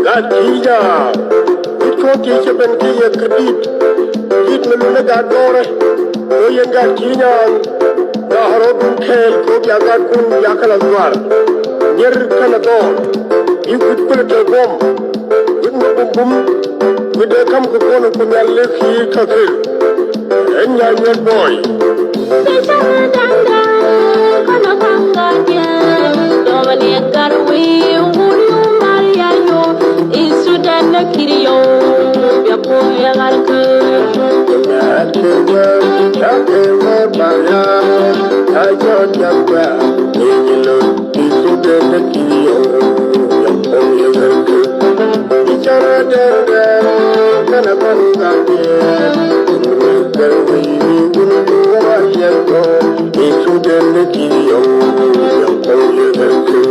Gatinya, itu kisah benci kedit, kedit melunak gore. Oh yang gatinya, daharo bukel ko jaga kun jakala luar. Nyer kana do, ikut perterbom, ikut bum, kita kam ke kono penyalle ki kafir. Enya nyer boy. Kana kanganya, domani karwi ungulu mariayo, isu dan kiriyo, biapo ya garke. Jakewa baya, ayo jaga, ingilo isu dan kiriyo, biapo ya garke. Bicara dada, kana kanganya, karwi ungulu mariayo, isu dan kiriyo, biapo ya garke.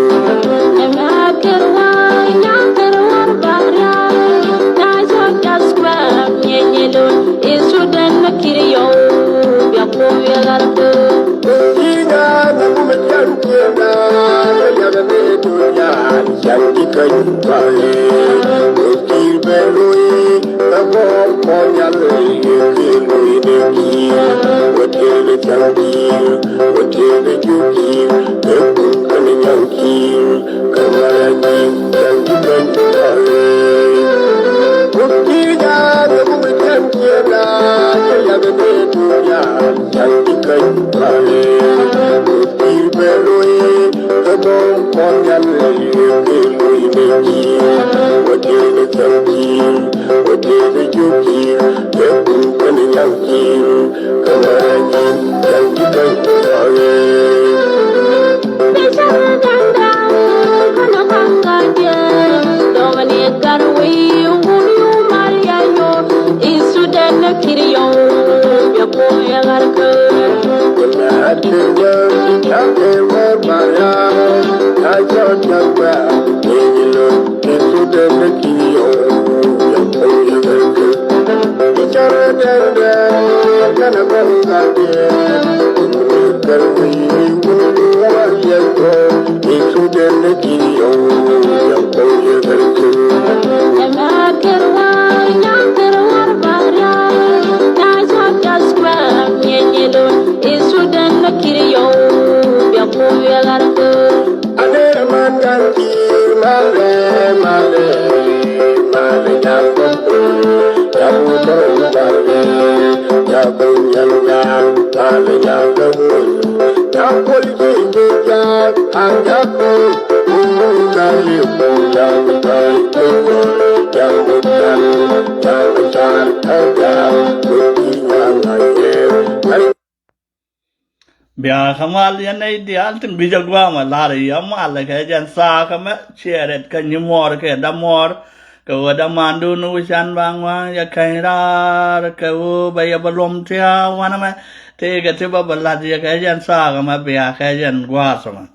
Bia kamal yan ay di altin bijagwa ma lari amal ke jan sa kama cheret ka nyumor ke damor ka wada mandu nu wishan bangwa ya kaira ka u baya balom tia wana ma te ga te ba baladi ya ka jan sa kama bia ka jan gwa sama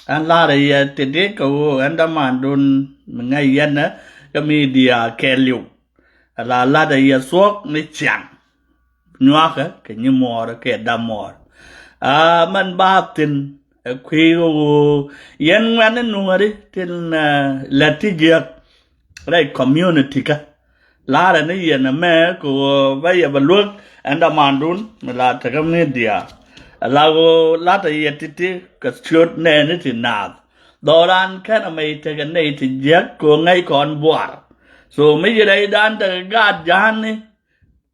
an lari ya te de ka u anda mandu ngai yan na ka media ke liu la la da ya sok ni chang nywa ka nyumor ke damor man ba tin khuy yen man nu ri tin latigia rai community ka la ra ni yen me ko ba ya baluk anda mandun la ta kam ni dia la go la ta yetiti ka chut ne ni tin na doran kan mai ta ga nei ti jak ko ngai kon buar so mi dai dan ta ga jan ni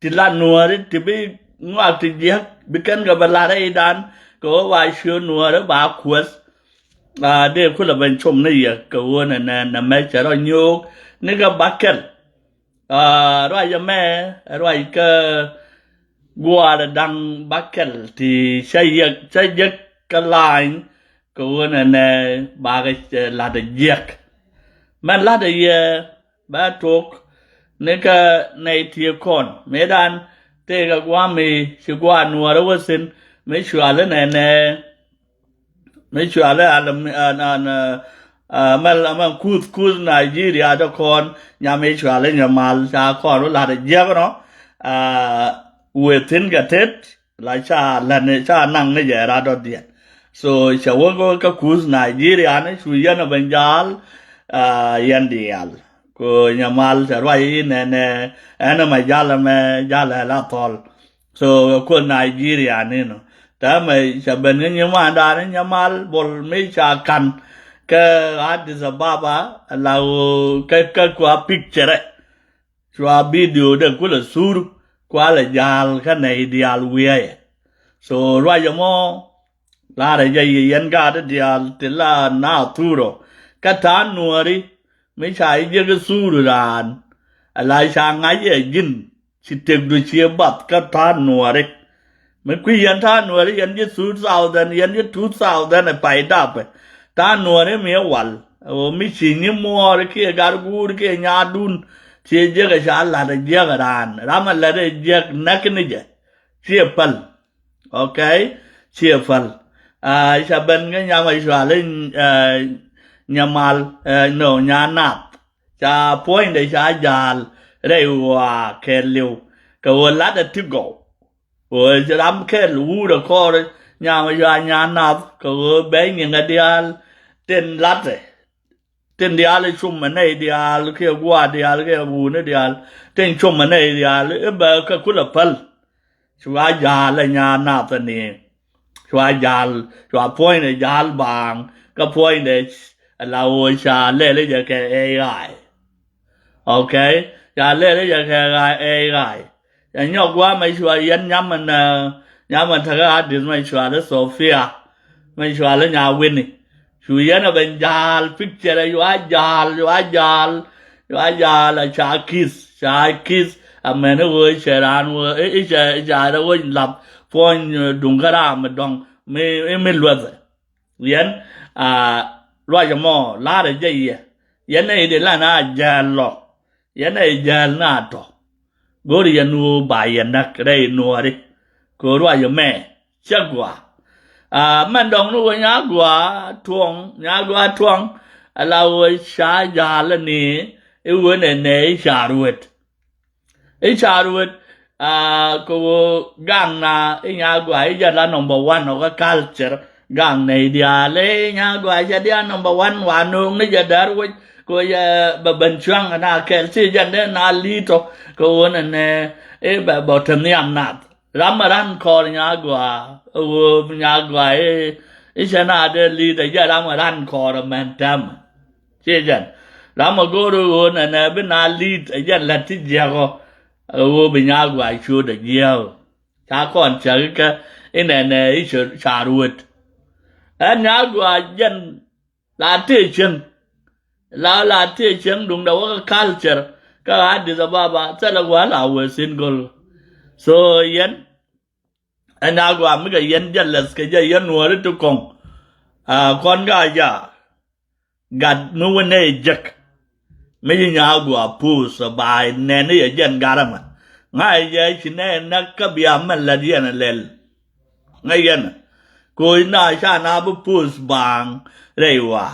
ti la nu ri ti bi ngwa ti jak bikan ga balare dan ko wa shu nuwa ba kwas de ku la ban chom ne ya ko wona na me cha ro nyu ne ga bakel ro ya me ro ka gwa da dang bakel ti sai ka line ko wona ne ba ga la da yek man la da ye ba tok ne ka nei ti kon me dan te ga gwa me shi gwa nuwa ro wasin mấy chùa lên này nè mấy chùa lên mà cút Nigeria cho con nhà mấy chùa lên nhà mà cha con nó là được giấc nó uể tin cái tết lại cha lần này cha năng cái gì ra đó điện so shawo ka kuz Nigeria ne shu yana banjal yandial ko nyamal sarwai ne ana majala me jala la tol so ko Nigeria ne no ta mai shaban nyama da ne nyamal bol me cha kan ka Addis Ababa lao ka kwa picture chwa video de ko la sur kwa la jal ka nei dial wiye so rwa mo la de ye yen ga de dial te la na turo ka ta nuari me chai je ga sur ran ala sha nga ye jin chi te du chi bat ka ta nuari me ku yen ta nuari yen je sur sao den yen je tu sao den pai da pe ta nuari me wal o mi chi ni mo re ke gar gur ke nya dun che je ga sha la de je ga ran ram la de je nak ni je che pal okay che pal sa bên cái nhà mày xóa lên nhà mal no nhà nạp cha point để cha gial đây hòa kẹt liu cái lát là tiếp gỗ rồi cha đám kẹt lú được co đấy nhà mày xóa nhà nạp cái bé những cái dial tên lát đấy tên dial là chung mà này dial cái qua dial cái bù nó dial tên chung mà này dial bây cái cú là phật xóa gial là nhà nạp là nè chua jal chua point de jal bang ka point de lao cha le je ke AI okay cha le je ke AI ya nyok wa mai chua yen nyam man tha ga dis mai chua de Sophia mai chua le nya win ni chu yen a ben jal picture yu a jal la cha kiss a men wo cheran wo ja da wo lap point dungara mà dong me luật yến loa cho mò la để gì yến này để là na giàn lọ yến này giàn na to bố đi nu bài yến nắc đây nu đi cô loa cho mẹ chắc quá mình dong nu nhá quá thuông là ơi xa già lên nè yêu này xa ruột ko gang na nya gwa ija la number 1 no ka culture gang nei dia le nya gwa ja dia number 1 wa no ne ja dar wo ko ya ba ban chuang na kel si ja ne na li to ko ne e ba bottom ni am nat ramaran ko nya gwa e ja na de li de ja ramaran ko man tam si ja ramagoro ne be na li ja la ti ja ko bên nhà quay chưa được nhiều, cha con chơi cái này xả ruột, anh nhà quay dân là thế chân, là thế chân đúng đâu cái culture, cái Addis Ababa, chắc là quá là vừa single, so dân, anh nhà quay mấy cái dân dân là cái dân nuôi đấy tụi con gái giờ, gạt nuôi này giặc. mấy nhà gua pus bài nè nó dân gara mà ngay giờ chỉ nè nó cái bia mình là gì anh lên ngay giờ coi na cha na bu pus bang đây wa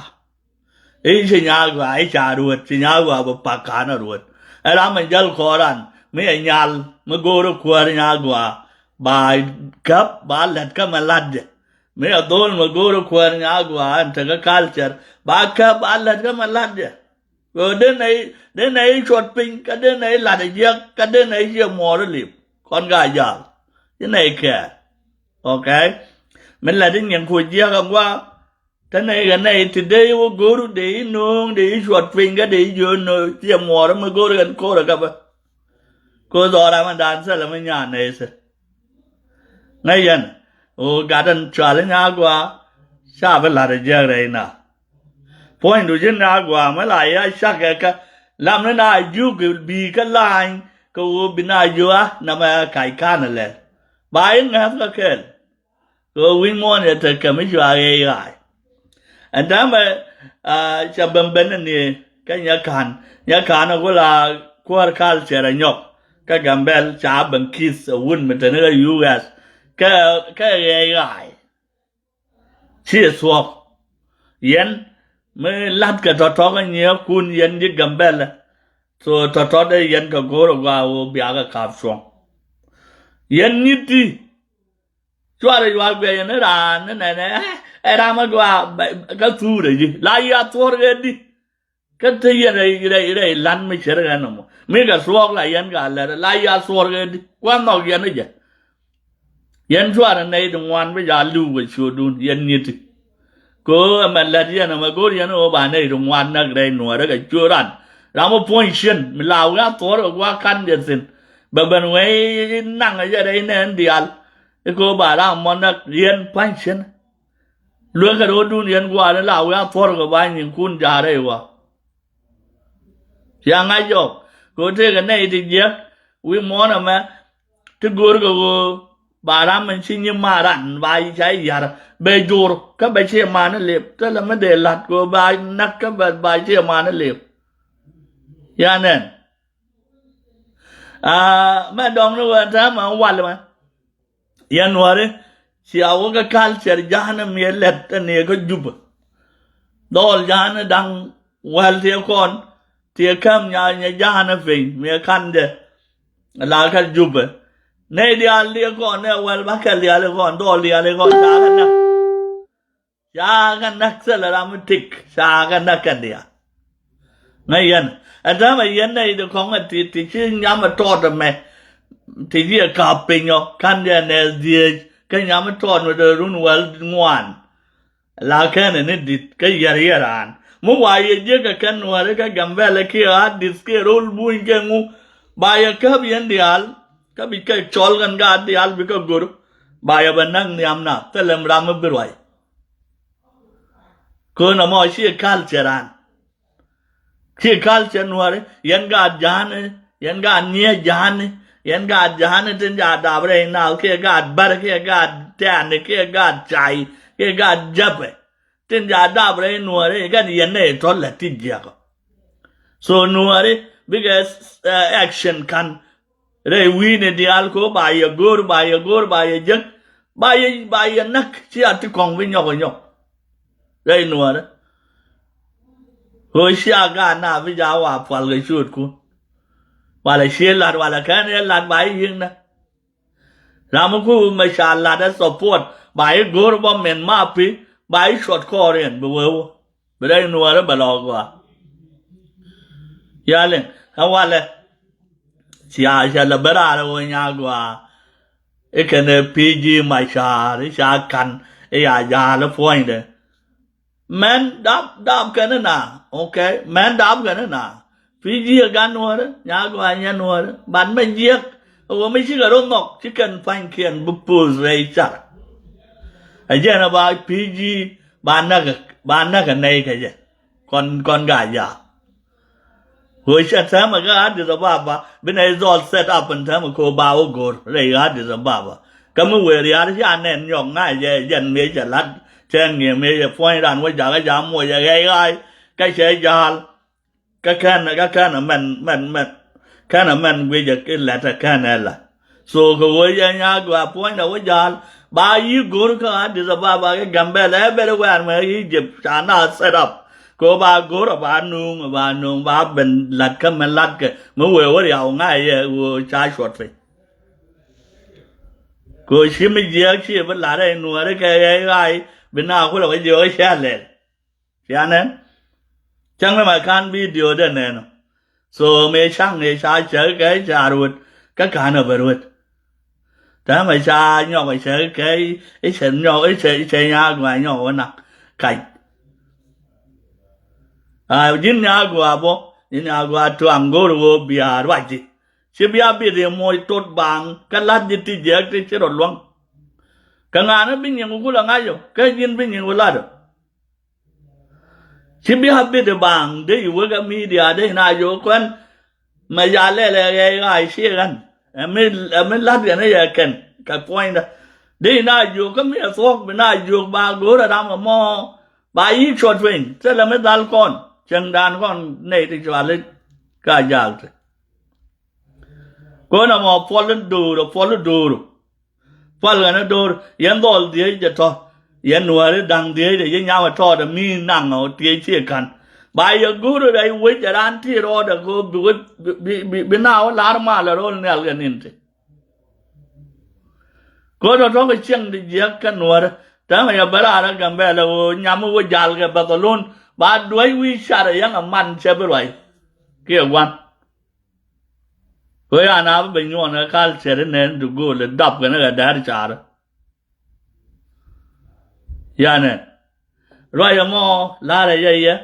ấy chỉ nhà gua ấy cha ruột chỉ nhà gua bu pakana ruột ấy làm mình jal koran mấy nhà mà go ro qua nhà gua bài cấp ba lật cái mà lật mấy ở đâu mà go ro qua nhà gua anh thấy cái culture ba cấp ba lật cái mà lật rồi đến này chuột pin cái đến này là để giết cái đến này giết mò nó liệp con gà giờ cái này kìa ok mình là đến nhận khui giết không qua cái này thì đây vô guru để nương để chuột pin cái để vô nơi giết mò đó mới guru gần cô được các bạn cô giờ làm ăn đàn sẽ là mấy nhà này sẽ ngay giờ gà đàn trả lên nhà qua sao phải là để giết đây nào point du jin na gwa ma la ya shak ka lam na yu bi ka line ko bina yu na ma kai ka na le bai nga ka ken ko win mo ne ta ka mi jwa ye ai and da ma cha ban ban ni ka nya kan ko la kwar culture nyok ka gambel cha ban kiss wun me ta na US ka ye ai chi swok yen mới lát cái trò cái nhiều cuốn yên đi gầm bè là so trò đấy yên cái gỗ rồi vào bia cái cặp xuống yên như đi chua rồi vào về nó ra nó này era mà qua cái thu rồi gì lại ya thua cái đi cái thứ này lăn mới chơi cái nó mấy cái suộc lại yên cái lại ya thua cái đi quan nào yên đấy yên chua rồi này đồng quan với giờ lưu với số đun yên như thế cô mà là gì nó mà cô yên nó bà này đồng quan nó cái nó cái chua ran làm một position mình lao ra thua rồi qua căn điện sinh bên ngoài năng ở đây này đi al cô bà làm món nó yên position luôn cái đồ đun yên qua nó lao ra thua rồi bà nhìn kun ra đây qua yang ngay cho cô thấy cái này thì gì we món mà cái gối của bà làm mình xin nhưng mà rắn bài trái giờ bây giờ các bài chơi mà nó liệp tức là mới để lặt của bài nắc các bài chơi mà nó liệp ya nên mà đong nó vẫn thế mà quan mà ya nuôi đấy siêu cái culture jahana mía lết này có giúp đôi jahana đang well thì con thì cam nhà jahana về mía khăn đấy là cái giúp này đi ăn liền con này well bác cái liền con đôi liền con cha cái nắc sẽ là làm thích cha cái nắc cái dia này yên anh ta mà yên này được không thì chứ nhà mà trọt rồi mẹ thì gì cả pin nhau khăn dia này gì cái nhà mà trọt mà được run well ngoan là cái này đi cái gì ra mua vài gì cái nuôi cái gam về lại kia đi cái roll buin cái ngu bài cái biển đi al cái bị cái chol gan gà đi al bị cái guru bài bên năng niam na thế làm ram bị rồi cô nó nói chuyện culture an cái culture nuôi yên gà jahane yên gà nia jahane yên gà jahane trên giá đào về nào cái gà bar cái gà tan cái gà chai cái gà jab trên giá đào về nuôi cái yên này trốn là tin gì à so nuôi biggest action can re win di al ko ba ya gor ba ya jek ba ya nak chi at kong với nhau re nuôi đó hồi xưa ga na với giáo hòa phật cái suốt cô và lại xia lạt và là cái này lạt bài riêng đó làm một cô mà xả lạt đã support bài gor ba men ma pi bài short korean bữa đây nuôi đó bà lo quá ya lên không qua lên xia là bữa ra rồi nhà qua cái này pg mà xả cần ya là point đấy man đáp cái này nè ok man đáp cái này nè pg gan nuôi đó nhà qua nhà nuôi đó bán mình giết mấy chiếc gà nọc chỉ cần phanh khiển bút bùi dây chặt ở trên là bài pg bán nó cái này cái gì con gà già hồi sáng sáng mà cái hát được bà bên này rồi set up bên sáng mà cô bao gồm đây hát được bà cái mới về thì hát chứ anh em nhọc ngay về dần mấy chả lát trên nghề mấy phơi đàn với giờ cái giờ mùa giờ gây cái xe giờ cái là mình bây giờ cái lẹt cái này là so cái giờ nhà qua phơi đâu với giờ ba y gồm cái hát được bà cái gambe là bé đâu quen mà y dịp chán nào set up cô ba gỗ là ba nung ba bên lật cái mình lật cái mới về với điều ngay vừa trái suốt vậy cô xin mình giết chỉ vẫn là đây nuôi đấy cái bên nào cũng là cái điều cái xe lên xe này chẳng là mà can video đây này nó so mấy sáng này sai chơi cái trà ruột cái cả nó về ruột thế mà sai nhau mà chơi cái sân nhau chơi nhà ngoài nhau nè cái jin nhà qua tuang goro bia vậy chứ chỉ bia thì mồi tốt bằng cái lát gì thì dễ cái chế độ loang cái ngàn nó bình những cái là ngay rồi cái jin bình những cái là được chỉ bia thì bằng đểอยู่กับ media ได้นายกกันมาอย่าเล่ๆไอ้เชี่ยกันไม่ลาดกันให้กันกับ point นะได้นายกก็ไม่สอกไม่นายกบางกูระดับมอบายีชดเวงจะละไม่ดัลก่อนจังดานก่อนในที่จวนเลยก็ยากก็น่ะมอฟอลดูฟอลกันนะดูยันดอลเดียจะทอยันหนัวเลยดังเดียจะยังยาวทอแต่มีนั่งเอาเตียเชี่ยกันบายกูรู้ได้เวจร้านที่รอเด็กกูบินเอาล้านมาแล้วรอเนี่ยกันนี่สิ Ko do to ke cheng di jak kan war ta ma ya bara ra gam ba lo nyamu wo jal ke batalon ba doi wi shar yang a man che be roi ke wan ko ya na be nyon na kal che ne du go le dap ke na ga dar char ya ne roi mo la re ye ye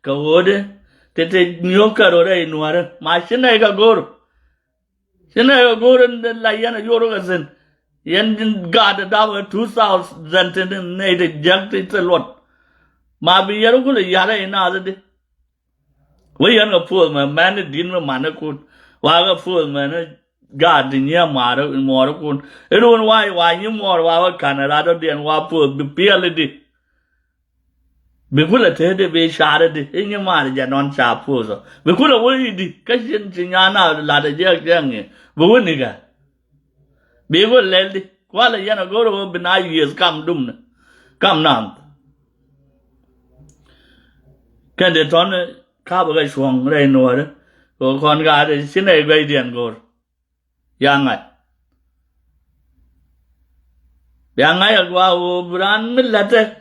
ko wo de te nyo ka ro re no ar ma shin ne ga gor shin ne ga gor la yana yoro ga sen yen gada dawa 2000 ne de jakti te lot ma bi yaro ko yara ina de we yan ga fu ma man din ma man ko wa ga fu ma ne gad nya ma ro mo ro ko e ron wa ni mo wa kanara do den wa fu bi piele di bi ku la te de be share de e nya ma ja non cha fu so bi ku la we di ka shin nya na la de je nge bu ni ga Bigo leldi kwala yana goro bina yes kam dumna kam nam kende ton ka ba ga shwang re no re ko kon ga de sin ai gai dian gor yangai agwa o bran millate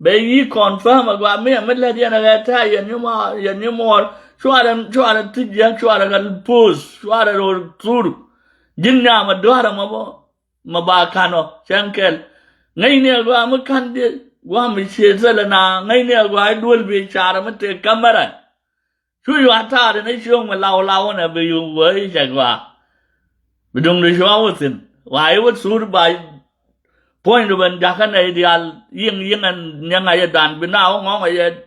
be yi confirm agwa me millate yana ga ta yan yuma shwara tijja shwara ga pus shwara ro tur jinna ma dwara ma ba kano shankel ngai ne gwa ma kan de gwa mi che zala na ngai ne gwa dul bi chara ma te kamera chu yu ata de ne shong ma lao na be yu wei ja gwa bidung de shwa wutin wa ai wat sur ba point ban ja kan ai dial ying an nyanga ya dan bi na ngong ai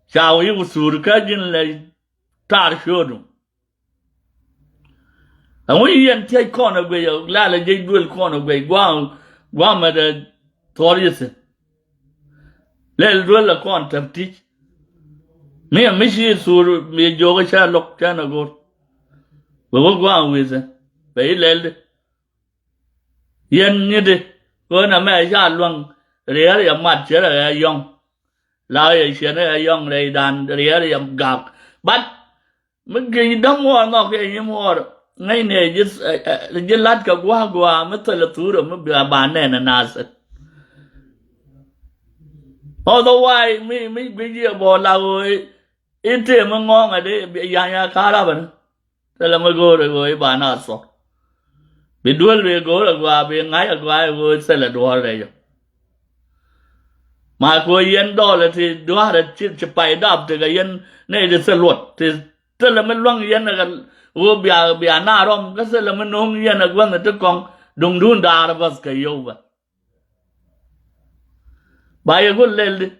chao yu sur ka jin le tar shodu Ang yen tay kono gwe la la jay duel kono gwe gwa ma de torius le duel la kon tapti me mishi sur me joga cha lok cha na gor wo gwa weze be le yen ni de ko na me cha luang re ya mat che la yong la ya che na yong re dan re ya gak bat me ge dam mo no ke ni mo ngay ne jis lat ka gwa ma tala turo ma ba ne na nas otherwise mi gwi bo la oi ite ma ngong ade ya kara ban tala ma go re go ba na so bi duel we go gwa bi ngai gwa go sela do re yo ma ko yen do le ti do ha chi pai dap te ga yen ne de selot ti tala ma luang yen ga wo bia na rom ka se la menong ya na gwan ta kong dung dun da bas ka yo ba ye go lel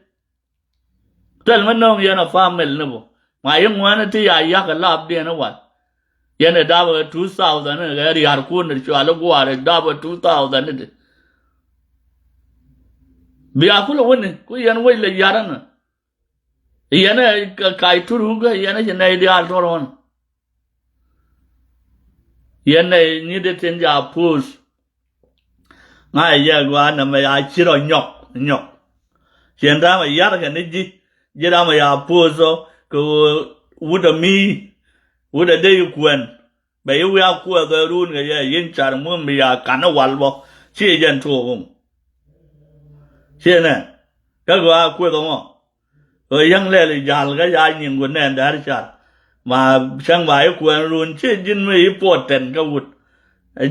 tel menong ya na famel ne bo ma ye ngwan ti ya ka lab de na wa ya na da 2000 ne ga ri har ku ne cho ala go are da 2000 ne bia ku lo ne ku yan we le yaran ya na kai turu ga ya na ne di al toron yen ni de ten ja pus ngai ya gwa na ma ya chi ro nyok chen da ma ya ga ni ji da ma ya pus ko wu da mi wu da de kwen be yu ya ku da run ga ya yin char mu mi ya kan wal bo chi yen tu gong chen na ga gwa ku do mo yang le le ya ga ya yin gun ne da cha mà sang vài quần luôn chứ dân mấy bột tiền cái vụt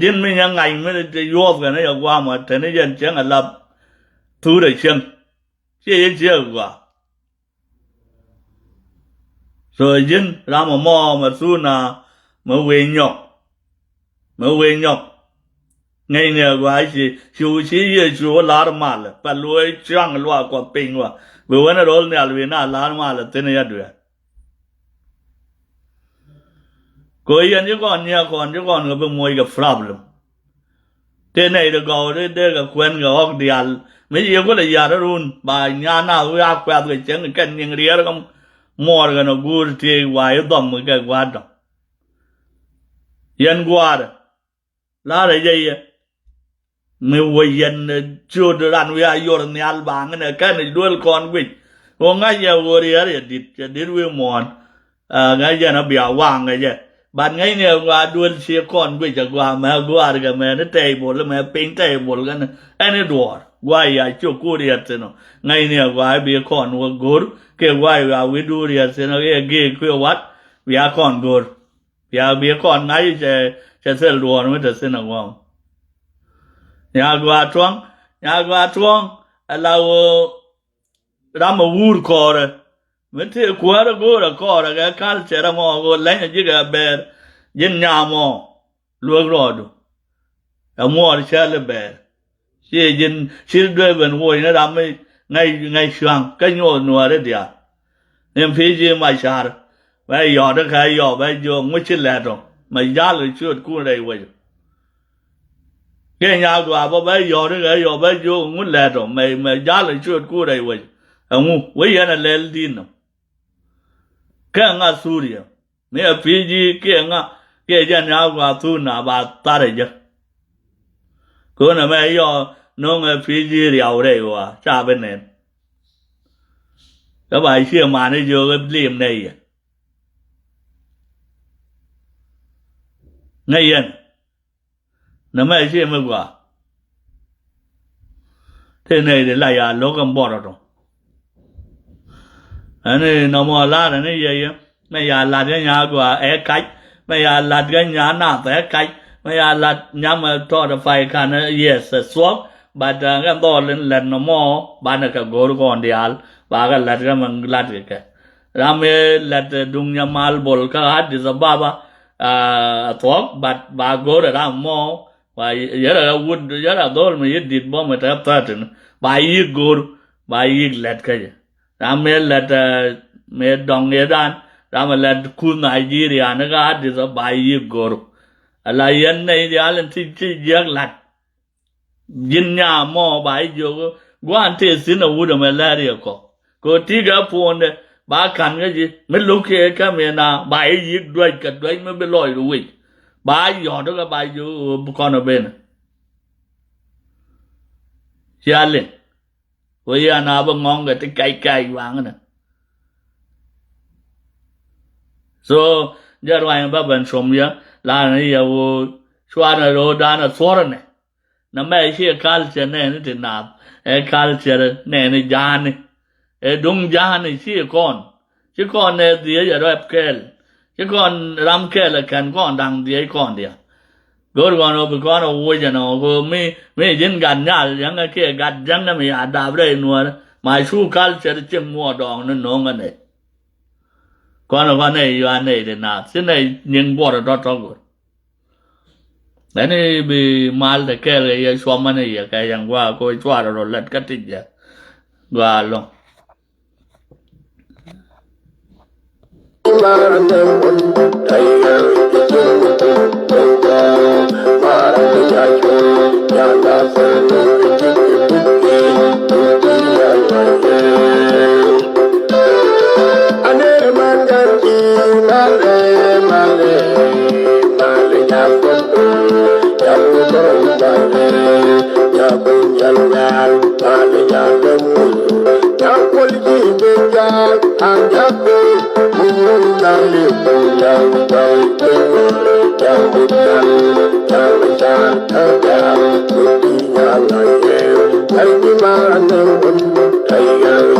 dân mấy nhà ngành mấy vô cái này qua mà thế này dân chẳng là lập thu được chân chứ dân chưa qua rồi dân ra mà mò mà su na mà về nhọc ngay nè qua chỉ chú chỉ ye chú lá mà là phải lôi trăng loa qua pin qua bữa nay rồi nè là na lá mà là thế này được cô yên chứ còn có bên môi gặp problem thế này được gọi đây là quen gọi học đial mấy gì có là giờ đó luôn bà nhà nào cũng áp quẹt cái chân cái những đứa đó không mua cái nó gur thì vài tầm cái quạt đó yên quạt lá là gì mấy người yên chưa được ăn với ai rồi nhà bang cái này đuôi con quỷ còn ngay giờ vừa đi ở đây đi với mòn ngay giờ nó bị vàng cái gì ban ngay nè qua đuôn xia con quay chả qua mà qua được mà nó tệ bột là mà pin tệ bột cái này anh đùa qua ya chỗ cô đi hết nó ngay nè qua bị con qua gor cái qua ya vi đuôi đi hết nó cái ghê cái what bị con gor ya bị con ngay sẽ đùa nó mới sẽ nó qua nhà qua chuông là ram ur cor mới thế qua đó go đó cor cái cal sẽ ra mò go lấy những cái bè dân nhà mò luộc rồi đó mò thì sẽ là bè chỉ dân chỉ đôi bên ngồi nó làm mấy ngày sáng cái nhồi nua đấy đi nên phía dưới mai sáng bây giờ đó cái giờ bây giờ mới chỉ lẹ rồi mà giá lại chưa cũ đây vậy cái nhà của bây giờ đó cái giờ bây giờ muốn lẹ rồi mà giá lại chưa cũ đây vậy vậy là lẹ đi nữa cái ngã Suria mấy phía dưới cái nhà của tu na ba ta đấy chứ cô nào bây giờ nó ngay phía dưới liều đây wa cha bên này các bạn xem mà nó vô cái liềm này ngay yên nó mới xem mới qua thế này để lại lỗ cầm bỏ rồi anh này nó mà la này vậy bây giờ là cái nhà của cách bây giờ là cái nhà nào phải cách bây giờ là nhà mà cho nó phải cái nó yes swap but cái đó lên nó mò bạn nó cái goro con đi al và cái lát cái mình lát cái rame lát dung nhà mal bol cái hạt đi baba swap but ba goro ram mò và giờ là wood giờ là đó mà ít đi bao mà tập tập ba ít goro ba ít lát cái rame lát me dong edan rame lát khu Nigeria nó cái hạt đi ba ít goro là yên này thì anh chỉ giang lát dân nhà mò bài vô quan thế xin là udah malaria có tiga phone đấy ba khăn cái gì mấy lúc kia cái miền nào bài gì đuôi cả đuôi mới bị lòi rồi bài giờ đó cái bài vô con ở bên chia lên bây giờ nào bằng ngon cái cay vàng này so giờ rồi ba bên xóm giờ là này giờ xóa nó rồi đan xóa này nằm ở cái culture này nó thì nạp culture này nó già này đúng già này chứ con này thì giờ đó kêu chứ con làm kêu là con đang thì con đi rồi con nó vui cho nó mấy dân gần nhà những cái kia gần dân nó mới đạp đây nữa mà su culture chừng mua đòn nó ngon cái này con này giờ này thì nạp thế này nhưng bỏ đó rồi này bị mal để kêu cái xóa mà này cái yang qua coi xóa rồi lật cái gì vậy qua luôn Hey,